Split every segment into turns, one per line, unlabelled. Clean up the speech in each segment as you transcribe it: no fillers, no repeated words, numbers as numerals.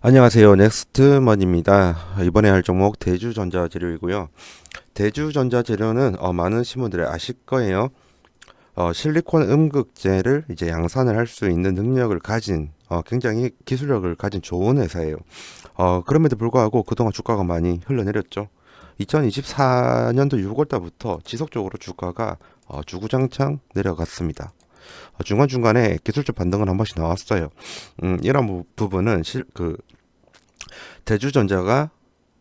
안녕하세요. 넥스트먼입니다. 이번에 할 종목 대주전자재료이고요. 대주전자재료는 많은 신분들이 아실 거예요. 실리콘 음극재를 이제 양산을 할 수 있는 능력을 가진 굉장히 기술력을 가진 좋은 회사예요. 그럼에도 불구하고 그동안 주가가 많이 흘러내렸죠. 2024년도 6월달부터 지속적으로 주가가 주구장창 내려갔습니다. 중간중간에 기술적 반등은 한 번씩 나왔어요. 이런 부분은 대주전자가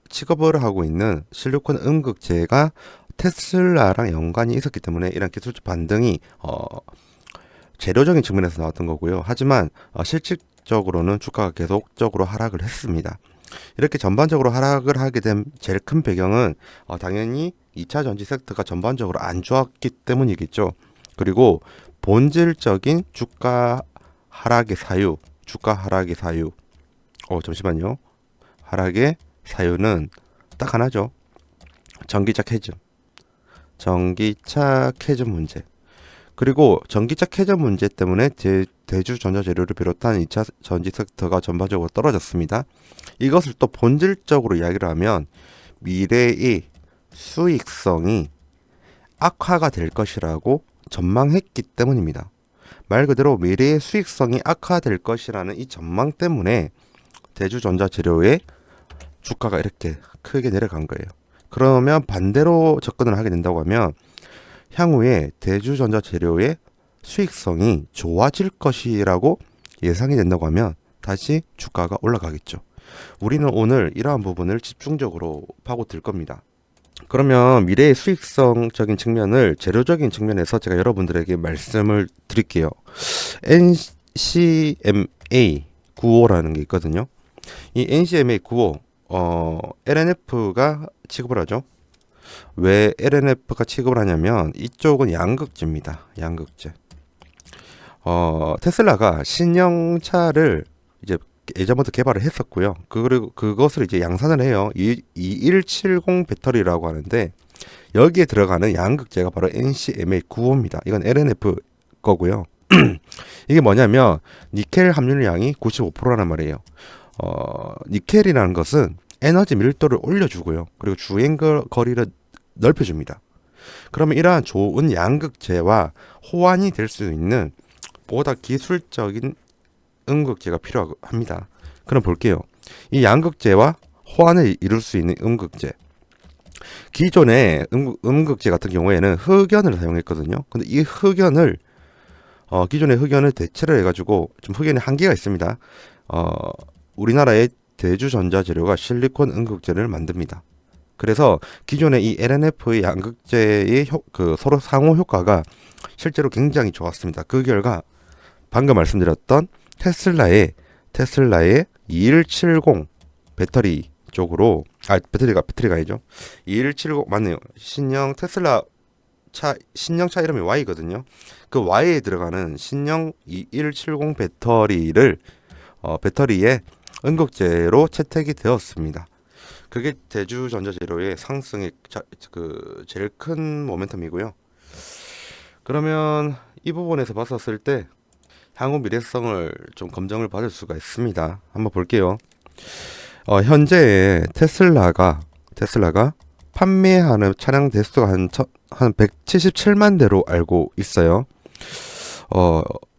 취급을 하고 있는 실리콘 음극재가 테슬라랑 연관이 있었기 때문에 이런 기술적 반등이 재료적인 측면에서 나왔던 거고요. 하지만 실질적으로는 주가가 계속적으로 하락을 했습니다. 이렇게 전반적으로 하락을 하게 된 제일 큰 배경은 당연히 2차 전지 섹터가 전반적으로 안 좋았기 때문이겠죠. 그리고 본질적인 주가 하락의 사유. 잠시만요. 하락의 사유는 딱 하나죠. 전기차 캐즘. 전기차 캐즘 문제. 그리고 전기차 캐즘 문제 때문에 대주전자재료를 비롯한 2차 전지 섹터가 전반적으로 떨어졌습니다. 이것을 또 본질적으로 이야기를 하면 미래의 수익성이 악화가 될 것이라고 전망했기 때문입니다. 말 그대로 미래의 수익성이 악화될 것이라는 이 전망 때문에 대주전자재료의 주가가 이렇게 크게 내려간 거예요. 그러면 반대로 접근을 하게 된다고 하면 향후에 대주전자재료의 수익성이 좋아질 것이라고 예상이 된다고 하면 다시 주가가 올라가겠죠. 우리는 오늘 이러한 부분을 집중적으로 파고들 겁니다. 그러면 미래의 수익성적인 측면을 재료적인 측면에서 제가 여러분들에게 말씀을 드릴게요. NCMA 95라는 게 있거든요. 이 NCMA 95 LNF가 취급을 하죠. 왜 LNF가 취급을 하냐면 이쪽은 양극재입니다. 양극재. 테슬라가 신형차를 이제 예전부터 개발을 했었고요. 그리고 그것을 이제 양산을 해요. 2170 배터리라고 하는데 여기에 들어가는 양극재가 바로 NCMA95입니다. 이건 LNF 거고요. 이게 뭐냐면 니켈 함유량이 95%라는 말이에요. 니켈이라는 것은 에너지 밀도를 올려주고요. 그리고 주행 거리를 넓혀줍니다. 그러면 이러한 좋은 양극재와 호환이 될 수 있는 보다 기술적인 음극재가 필요합니다. 그럼 볼게요. 이 양극재와 호환을 이룰 수 있는 음극재. 기존의 음극재 같은 경우에는 흑연을 사용했거든요. 근데 이 흑연을 기존의 흑연을 대체를 해가지고 좀 흑연의 한계가 있습니다. 우리나라의 대주전자재료가 실리콘 음극재를 만듭니다. 그래서 기존의 이 LNF의 양극재의 서로 상호 효과가 실제로 굉장히 좋았습니다. 그 결과 방금 말씀드렸던 테슬라의 2170 배터리 쪽으로 배터리가 아니죠. 2170 맞네요. 신형차 이름이 Y거든요. 그 Y에 들어가는 신형 2170 배터리에 음극재로 채택이 되었습니다. 그게 대주전자재료의 상승의 제일 큰 모멘텀이고요. 그러면 이 부분에서 봤었을 때 향후 미래성을 좀 검증을 받을 수가 있습니다. 한번 볼게요. 현재 테슬라가 판매하는 차량 대수가 한 177만 대로 알고 있어요.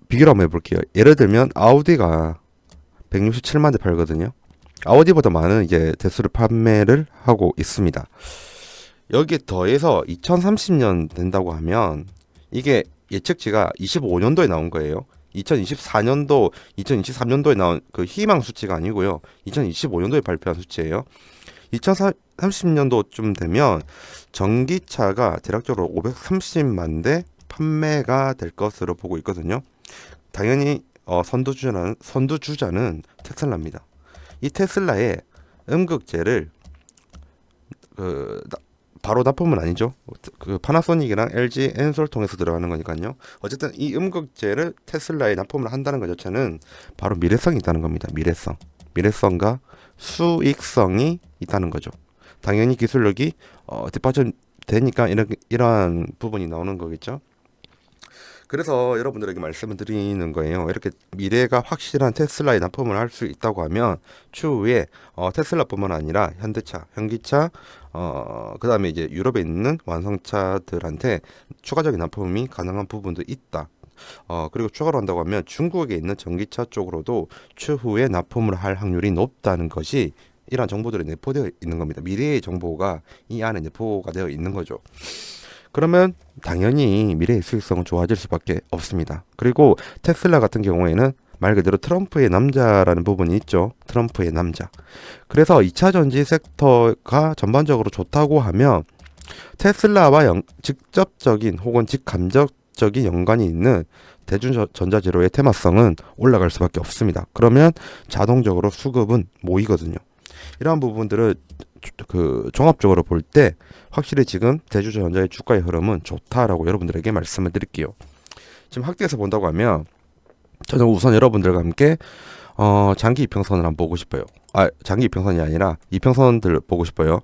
비교를 한번 해볼게요. 예를 들면 아우디가 167만 대 팔거든요. 아우디보다 많은 이제 대수를 판매를 하고 있습니다. 여기에 더해서 2030년 된다고 하면 이게 예측치가 25년도에 나온 거예요. 2024년도, 2023년도에 나온 그 희망 수치가 아니고요. 2025년도에 발표한 수치예요. 2030년도쯤 되면 전기차가 대략적으로 530만 대 판매가 될 것으로 보고 있거든요. 당연히 선두주자는 테슬라입니다. 이 테슬라의 음극재를 바로 납품은 아니죠. 그 파나소닉이랑 LG 엔솔 통해서 들어가는 거니까요. 어쨌든 이 음극재를 테슬라에 납품을 한다는 것 자체는 바로 미래성이 있다는 겁니다. 미래성과 수익성이 있다는 거죠. 당연히 기술력이 뒷받침되니까 이러한 부분이 나오는 거겠죠. 그래서 여러분들에게 말씀을 드리는 거예요. 이렇게 미래가 확실한 테슬라에 납품을 할 수 있다고 하면 추후에 테슬라뿐만 아니라 현대차, 현기차, 그다음에 이제 유럽에 있는 완성차들한테 추가적인 납품이 가능한 부분도 있다. 그리고 추가로 한다고 하면 중국에 있는 전기차 쪽으로도 추후에 납품을 할 확률이 높다는 것이 이러한 정보들이 내포되어 있는 겁니다. 미래의 정보가 이 안에 내포가 되어 있는 거죠. 그러면 당연히 미래의 수익성은 좋아질 수밖에 없습니다. 그리고 테슬라 같은 경우에는 말 그대로 트럼프의 남자라는 부분이 있죠. 트럼프의 남자. 그래서 2차 전지 섹터가 전반적으로 좋다고 하면 테슬라와 직접적인 혹은 직간접적인 연관이 있는 대중전자재료의 테마성은 올라갈 수밖에 없습니다. 그러면 자동적으로 수급은 모이거든요. 이러한 부분들을 종합적으로 볼 때 확실히 지금 대주전자의 주가의 흐름은 좋다라고 여러분들에게 말씀을 드릴게요. 지금 학계에서 본다고 하면 저는 우선 여러분들과 함께 장기 이평선을 한번 보고 싶어요. 장기 이평선이 아니라 이평선들 보고 싶어요.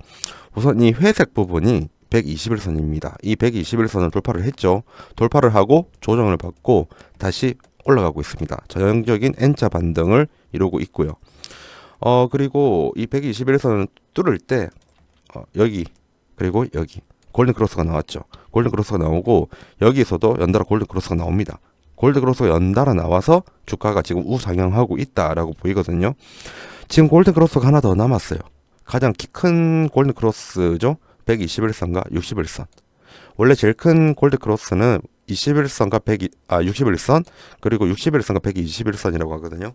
우선 이 회색 부분이 121선입니다. 이 121선을 돌파를 했죠. 돌파를 하고 조정을 받고 다시 올라가고 있습니다. 전형적인 N자 반등을 이루고 있고요. 그리고 이 121선을 뚫을 때 여기 그리고 여기 골든 크로스가 나왔죠. 골든 크로스가 나오고 여기서도 연달아 골든 크로스가 나옵니다. 골든 크로스가 연달아 나와서 주가가 지금 우상향하고 있다라고 보이거든요. 지금 골든 크로스가 하나 더 남았어요. 가장 큰 골든 크로스죠. 121선과 61선. 원래 제일 큰 골든 크로스는 21선과 61선 그리고 61선과 121선이라고 하거든요.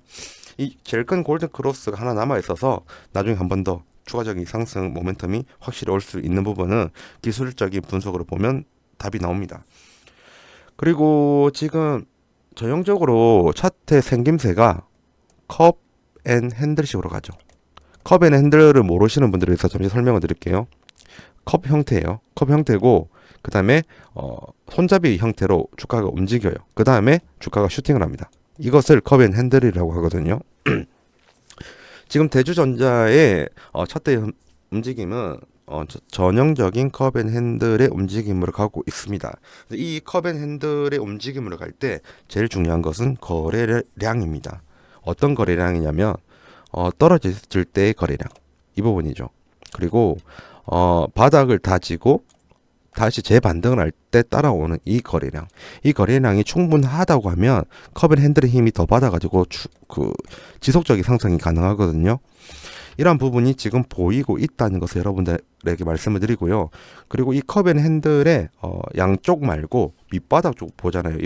이 제일 큰 골든 크로스가 하나 남아 있어서 나중에 한 번 더 추가적인 상승 모멘텀이 확실히 올 수 있는 부분은 기술적인 분석으로 보면 답이 나옵니다. 그리고 지금 전형적으로 차트의 생김새가 컵 앤 핸들식으로 가죠. 컵 앤 핸들을 모르시는 분들을 위해서 잠시 설명을 드릴게요. 컵 형태예요. 컵 형태고 그 다음에 손잡이 형태로 주가가 움직여요. 그 다음에 주가가 슈팅을 합니다. 이것을 컵 앤 핸들이라고 하거든요. 지금 대주전자의 차트의 움직임은 전형적인 컵 앤 핸들의 움직임으로 가고 있습니다. 이 컵 앤 핸들의 움직임으로 갈 때 제일 중요한 것은 거래량입니다. 어떤 거래량이냐면 떨어질 때의 거래량 이 부분이죠. 그리고 바닥을 다지고 다시 재반등을 할 때 따라오는 이 거래량이 충분하다고 하면 컵 앤 핸들의 힘이 더 받아가지고 지속적인 상승이 가능하거든요. 이러한 부분이 지금 보이고 있다는 것을 여러분들에게 말씀을 드리고요. 그리고 이 컵 앤 핸들의 양쪽 말고 밑바닥 쪽 보잖아요.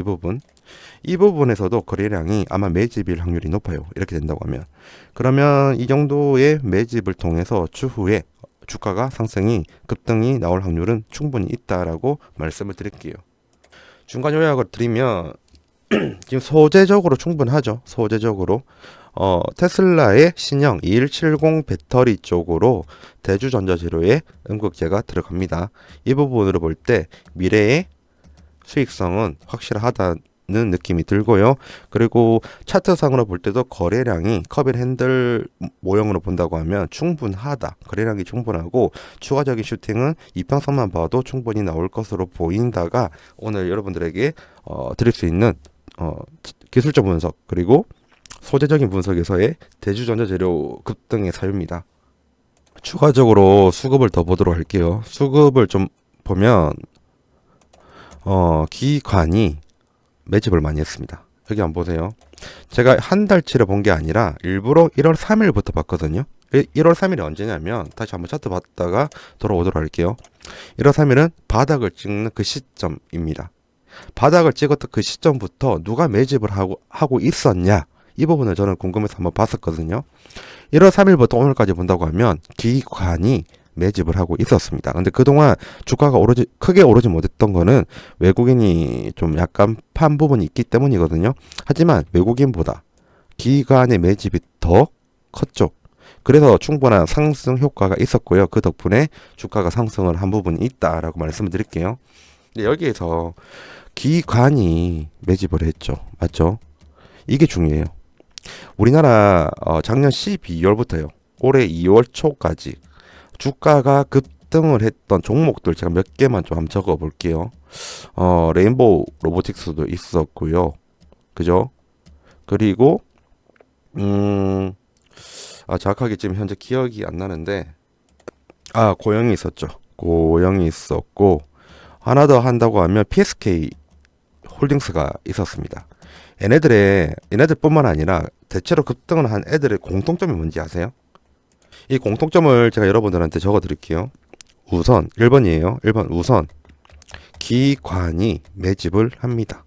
이 부분에서도 거래량이 아마 매집일 확률이 높아요. 이렇게 된다고 하면. 그러면 이 정도의 매집을 통해서 추후에 주가가 상승이 급등이 나올 확률은 충분히 있다라고 말씀을 드릴게요. 중간 요약을 드리면 지금 소재적으로 충분하죠. 소재적으로 테슬라의 신형 2170 배터리 쪽으로 대주전자재료의 음극재가 들어갑니다. 이 부분으로 볼 때 미래의 수익성은 확실하다는 느낌이 들고요. 그리고 차트상으로 볼 때도 거래량이 컵 앤 핸들 모형으로 본다고 하면 충분하다. 거래량이 충분하고 추가적인 슈팅은 이평선만 봐도 충분히 나올 것으로 보인다가 오늘 여러분들에게 드릴 수 있는 기술적 분석 그리고 소재적인 분석에서의 대주전자재료 급등의 사유입니다. 추가적으로 수급을 더 보도록 할게요. 수급을 좀 보면 기관이 매집을 많이 했습니다. 여기 한번 보세요. 제가 한 달치를 본 게 아니라 일부러 1월 3일부터 봤거든요. 1월 3일이 언제냐면 다시 한번 차트 봤다가 돌아오도록 할게요. 1월 3일은 바닥을 찍는 그 시점입니다. 바닥을 찍었던 그 시점부터 누가 매집을 하고 있었냐 이 부분을 저는 궁금해서 한번 봤었거든요. 1월 3일부터 오늘까지 본다고 하면 기관이 매집을 하고 있었습니다. 근데 그동안 주가가 크게 오르지 못했던 거는 외국인이 좀 약간 판 부분이 있기 때문이거든요. 하지만 외국인보다 기관의 매집이 더 컸죠. 그래서 충분한 상승 효과가 있었고요. 그 덕분에 주가가 상승을 한 부분이 있다라고 말씀을 드릴게요. 근데 여기에서 기관이 매집을 했죠. 맞죠? 이게 중요해요. 우리나라 작년 12월부터요. 올해 2월 초까지 주가가 급등을 했던 종목들 제가 몇 개만 좀 한번 적어 볼게요. 레인보우 로보틱스도 있었고요. 그죠? 그리고 정확하게 지금 현재 기억이 안 나는데 고영이 있었죠. 고영이 있었고 하나 더 한다고 하면 PSK 홀딩스가 있었습니다. 얘네들뿐만 아니라 대체로 급등을 한 애들의 공통점이 뭔지 아세요? 이 공통점을 제가 여러분들한테 적어 드릴게요. 우선 1번이에요. 1번 우선 기관이 매집을 합니다.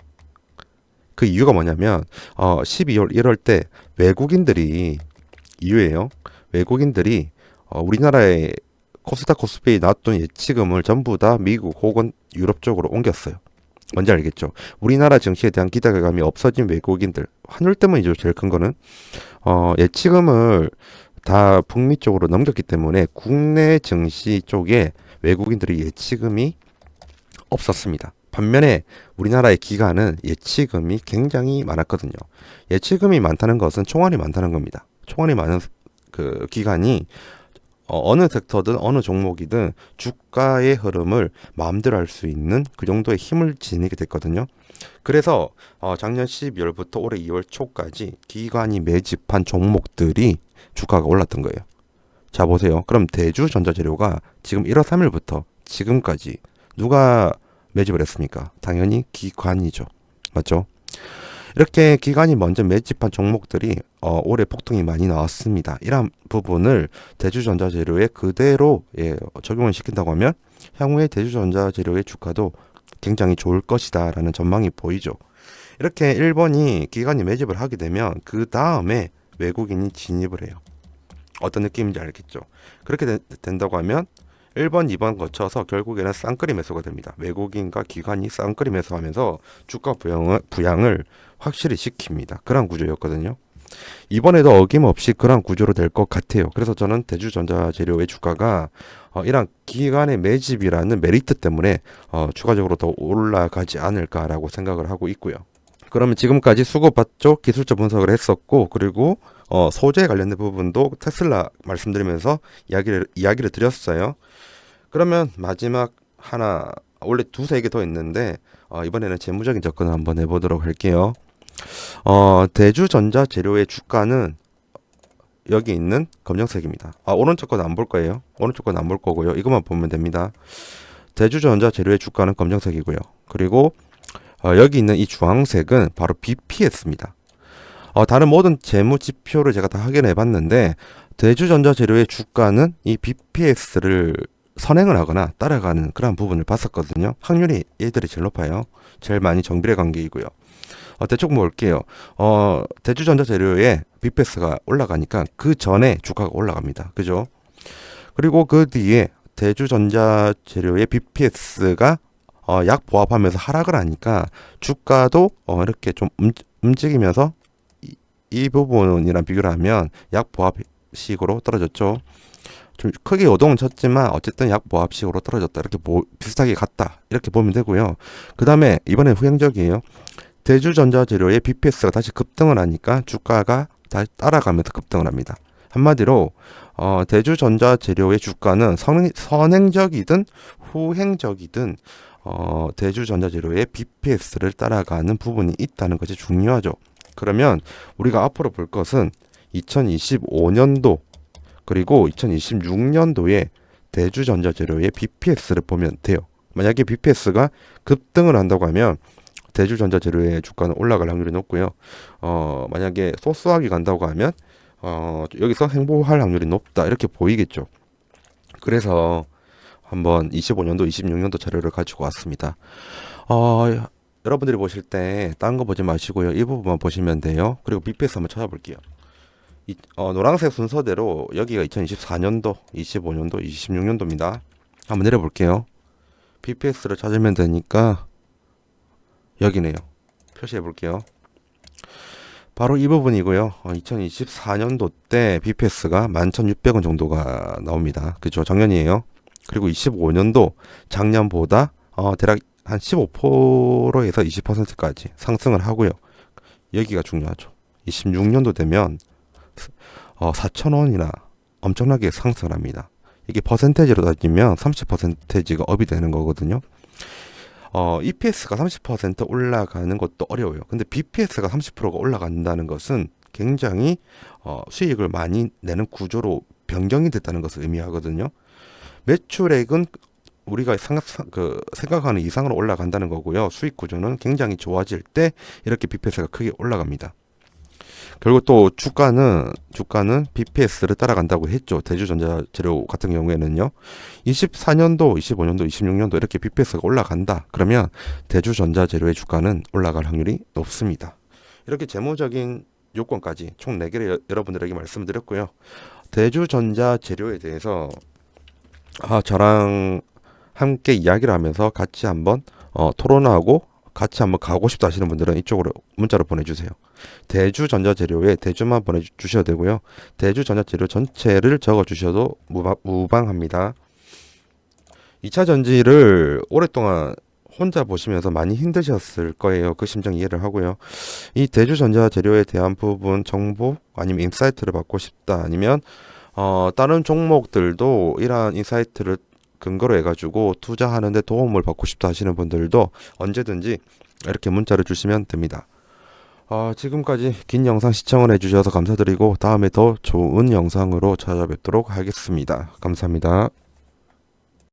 그 이유가 뭐냐면 12월 1월 때 외국인들이 이유예요. 외국인들이 우리나라의 코스닥 코스피에 나왔던 예치금을 전부 다 미국 혹은 유럽 쪽으로 옮겼어요. 뭔지 알겠죠? 우리나라 증시에 대한 기대감이 없어진 외국인들, 환율 때문이죠. 제일 큰 거는 예치금을 다 북미 쪽으로 넘겼기 때문에 국내 증시 쪽에 외국인들이 예치금이 없었습니다. 반면에 우리나라의 기관은 예치금이 굉장히 많았거든요. 예치금이 많다는 것은 총알이 많다는 겁니다. 총알이 많은 그 기관이 어느 섹터든 어느 종목이든 주가의 흐름을 마음대로 할 수 있는 그 정도의 힘을 지니게 됐거든요. 그래서 작년 12월부터 올해 2월 초까지 기관이 매집한 종목들이 주가가 올랐던 거예요. 자 보세요. 그럼 대주전자재료가 지금 1월 3일부터 지금까지 누가 매집을 했습니까? 당연히 기관이죠. 맞죠? 이렇게 기관이 먼저 매집한 종목들이 올해 폭등이 많이 나왔습니다. 이러한 부분을 대주전자재료에 그대로 적용을 시킨다고 하면 향후에 대주전자재료의 주가도 굉장히 좋을 것이다 라는 전망이 보이죠. 이렇게 1번이 기관이 매집을 하게 되면 그 다음에 외국인이 진입을 해요. 어떤 느낌인지 알겠죠? 그렇게 된다고 하면 1번, 2번 거쳐서 결국에는 쌍끌이 매수가 됩니다. 외국인과 기관이 쌍끌이 매수하면서 주가 부양을 확실히 시킵니다. 그런 구조였거든요. 이번에도 어김없이 그런 구조로 될 것 같아요. 그래서 저는 대주전자재료의 주가가 이런 기관의 매집이라는 메리트 때문에 추가적으로 더 올라가지 않을까라고 생각을 하고 있고요. 그러면 지금까지 수급봤죠? 기술적 분석을 했었고 그리고 소재 관련된 부분도 테슬라 말씀드리면서 이야기를 드렸어요. 그러면 마지막 하나, 원래 두세 개 더 있는데 이번에는 재무적인 접근을 한번 해보도록 할게요. 대주전자재료의 주가는 여기 있는 검정색입니다. 오른쪽 건 안 볼 거예요. 오른쪽 건 안 볼 거고요. 이것만 보면 됩니다. 대주전자재료의 주가는 검정색이고요. 그리고 여기 있는 이 주황색은 바로 BPS입니다. 다른 모든 재무 지표를 제가 다 확인해 봤는데 대주전자재료의 주가는 이 BPS를 선행을 하거나 따라가는 그런 부분을 봤었거든요. 확률이 얘들이 제일 높아요. 제일 많이 정비례 관계이고요. 대충 볼게요. 대주전자재료의 BPS가 올라가니까 그 전에 주가가 올라갑니다. 그죠? 그리고 그 뒤에 대주전자재료의 BPS가 약보합하면서 하락을 하니까 주가도 이렇게 좀 움직이면서 이 부분이랑 비교를 하면 약보합식으로 떨어졌죠. 좀 크게 요동은 쳤지만 어쨌든 약보합식으로 떨어졌다. 이렇게 비슷하게 갔다. 이렇게 보면 되고요. 그 다음에 이번에 후행적이에요. 대주전자재료의 BPS가 다시 급등을 하니까 주가가 다시 따라가면서 급등을 합니다. 한마디로 대주전자재료의 주가는 선행적이든 후행적이든 대주전자재료의 BPS를 따라가는 부분이 있다는 것이 중요하죠. 그러면 우리가 앞으로 볼 것은 2025년도 그리고 2026년도에 대주전자재료의 BPS를 보면 돼요. 만약에 BPS가 급등을 한다고 하면 대주전자재료의 주가는 올라갈 확률이 높고요. 만약에 소소하게 간다고 하면 여기서 행보할 확률이 높다 이렇게 보이겠죠. 그래서 한번 25년도, 26년도 자료를 가지고 왔습니다. 여러분들이 보실 때 다른 거 보지 마시고요. 이 부분만 보시면 돼요. 그리고 BPS 한번 찾아볼게요. 노란색 순서대로 여기가 2024년도, 25년도, 26년도입니다. 한번 내려볼게요. BPS를 찾으면 되니까 여기네요. 표시해 볼게요. 바로 이 부분이고요. 2024년도 때 BPS가 11,600원 정도가 나옵니다. 그죠? 작년이에요. 그리고 25년도 작년보다 대략 한 15%에서 20%까지 상승을 하고요. 여기가 중요하죠. 26년도 되면 4,000원이나 엄청나게 상승을 합니다. 이게 퍼센테이지로 따지면 30%가 업이 되는 거거든요. EPS가 30% 올라가는 것도 어려워요. 근데 BPS가 30%가 올라간다는 것은 굉장히 수익을 많이 내는 구조로 변경이 됐다는 것을 의미하거든요. 매출액은 우리가 생각하는 이상으로 올라간다는 거고요. 수익 구조는 굉장히 좋아질 때 이렇게 BPS가 크게 올라갑니다. 그리고 또 주가는 BPS를 따라간다고 했죠. 대주전자재료 같은 경우에는요. 24년도, 25년도, 26년도 이렇게 BPS가 올라간다. 그러면 대주전자재료의 주가는 올라갈 확률이 높습니다. 이렇게 재무적인 요건까지 총 4개를 여러분들에게 말씀드렸고요. 대주전자재료에 대해서 저랑 함께 이야기를 하면서 같이 한번 토론하고 같이 한번 가고 싶다 하시는 분들은 이쪽으로 문자로 보내주세요. 대주전자재료에 대주만 보내주셔도 되고요. 대주전자재료 전체를 적어주셔도 무방합니다. 2차 전지를 오랫동안 혼자 보시면서 많이 힘드셨을 거예요. 그 심정 이해를 하고요. 이 대주전자재료에 대한 부분 정보 아니면 인사이트를 받고 싶다 아니면 다른 종목들도 이러한 인사이트를 근거로 해가지고 투자하는데 도움을 받고 싶다 하시는 분들도 언제든지 이렇게 문자를 주시면 됩니다. 지금까지 긴 영상 시청을 해주셔서 감사드리고 다음에 더 좋은 영상으로 찾아뵙도록 하겠습니다. 감사합니다.